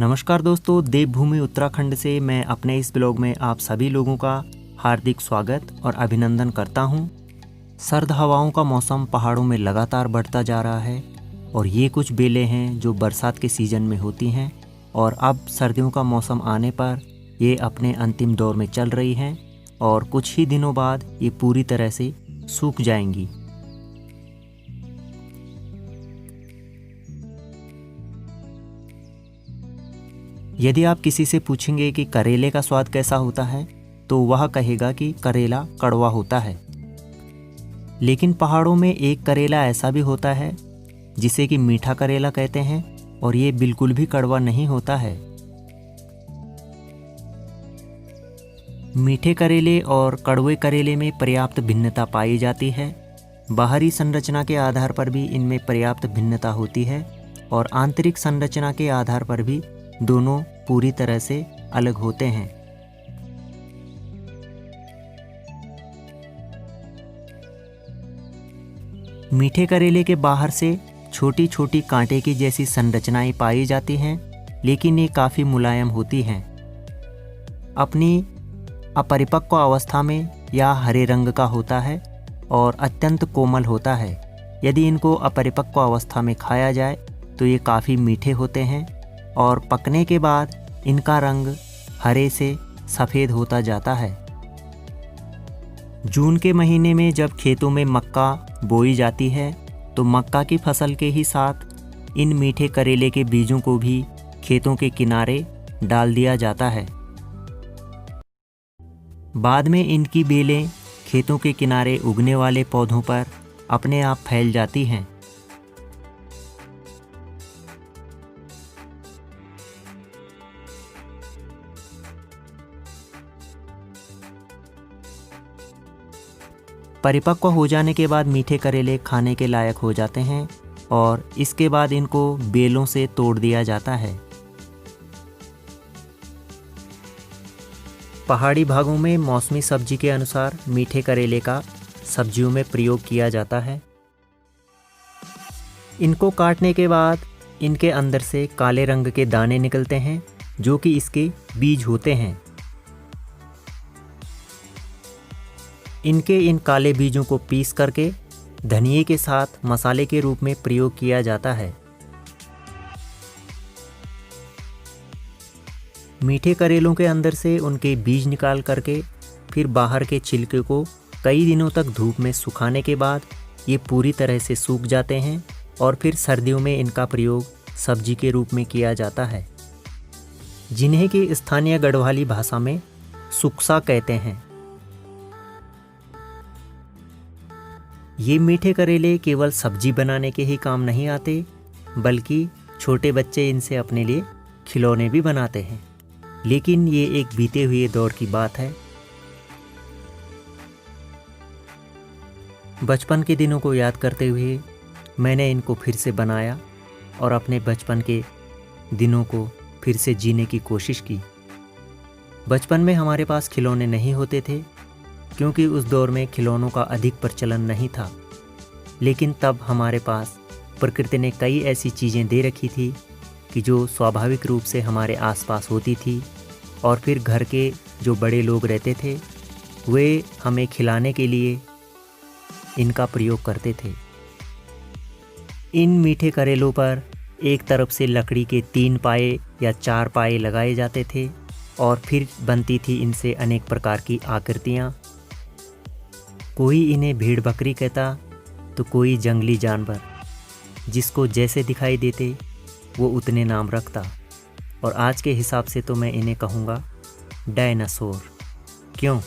नमस्कार दोस्तों, देवभूमि उत्तराखंड से मैं अपने इस ब्लॉग में आप सभी लोगों का हार्दिक स्वागत और अभिनंदन करता हूं। सर्द हवाओं का मौसम पहाड़ों में लगातार बढ़ता जा रहा है और ये कुछ बेलें हैं जो बरसात के सीज़न में होती हैं और अब सर्दियों का मौसम आने पर ये अपने अंतिम दौर में चल रही हैं और कुछ ही दिनों बाद ये पूरी तरह से सूख जाएंगी। यदि आप किसी से पूछेंगे कि करेले का स्वाद कैसा होता है तो वह कहेगा कि करेला कड़वा होता है। लेकिन पहाड़ों में एक करेला ऐसा भी होता है जिसे कि मीठा करेला कहते हैं और ये बिल्कुल भी कड़वा नहीं होता है। मीठे करेले और कड़वे करेले में पर्याप्त भिन्नता पाई जाती है। बाहरी संरचना के आधार पर भी इनमें पर्याप्त भिन्नता होती है और आंतरिक संरचना के आधार पर भी दोनों पूरी तरह से अलग होते हैं। मीठे करेले के बाहर से छोटी छोटी कांटे की जैसी संरचनाएं पाई जाती हैं, लेकिन ये काफ़ी मुलायम होती हैं। अपनी अपरिपक्व अवस्था में यह हरे रंग का होता है और अत्यंत कोमल होता है। यदि इनको अपरिपक्व अवस्था में खाया जाए तो ये काफ़ी मीठे होते हैं और पकने के बाद इनका रंग हरे से सफ़ेद होता जाता है। जून के महीने में जब खेतों में मक्का बोई जाती है तो मक्का की फसल के ही साथ इन मीठे करेले के बीजों को भी खेतों के किनारे डाल दिया जाता है। बाद में इनकी बेलें खेतों के किनारे उगने वाले पौधों पर अपने आप फैल जाती हैं। परिपक्व हो जाने के बाद मीठे करेले खाने के लायक हो जाते हैं और इसके बाद इनको बेलों से तोड़ दिया जाता है। पहाड़ी भागों में मौसमी सब्जी के अनुसार मीठे करेले का सब्जियों में प्रयोग किया जाता है। इनको काटने के बाद इनके अंदर से काले रंग के दाने निकलते हैं जो कि इसके बीज होते हैं। इनके इन काले बीजों को पीस करके धनिये के साथ मसाले के रूप में प्रयोग किया जाता है। मीठे करेलों के अंदर से उनके बीज निकाल करके फिर बाहर के छिलके को कई दिनों तक धूप में सुखाने के बाद ये पूरी तरह से सूख जाते हैं और फिर सर्दियों में इनका प्रयोग सब्जी के रूप में किया जाता है, जिन्हें कि स्थानीय गढ़वाली भाषा में सुक्सा कहते हैं। ये मीठे करेले केवल सब्जी बनाने के ही काम नहीं आते, बल्कि छोटे बच्चे इनसे अपने लिए खिलौने भी बनाते हैं। लेकिन ये एक बीते हुए दौर की बात है। बचपन के दिनों को याद करते हुए मैंने इनको फिर से बनाया और अपने बचपन के दिनों को फिर से जीने की कोशिश की। बचपन में हमारे पास खिलौने नहीं होते थे क्योंकि उस दौर में खिलौनों का अधिक प्रचलन नहीं था। लेकिन तब हमारे पास प्रकृति ने कई ऐसी चीज़ें दे रखी थी कि जो स्वाभाविक रूप से हमारे आसपास होती थी और फिर घर के जो बड़े लोग रहते थे वे हमें खिलाने के लिए इनका प्रयोग करते थे। इन मीठे करेलों पर एक तरफ से लकड़ी के 3 पाए या 4 पाए लगाए जाते थे और फिर बनती थी इनसे अनेक प्रकार की आकृतियाँ। कोई इन्हें भेड़ बकरी कहता तो कोई जंगली जानवर, जिसको जैसे दिखाई देते वो उतने नाम रखता। और आज के हिसाब से तो मैं इन्हें कहूँगा डायनासोर। क्यों?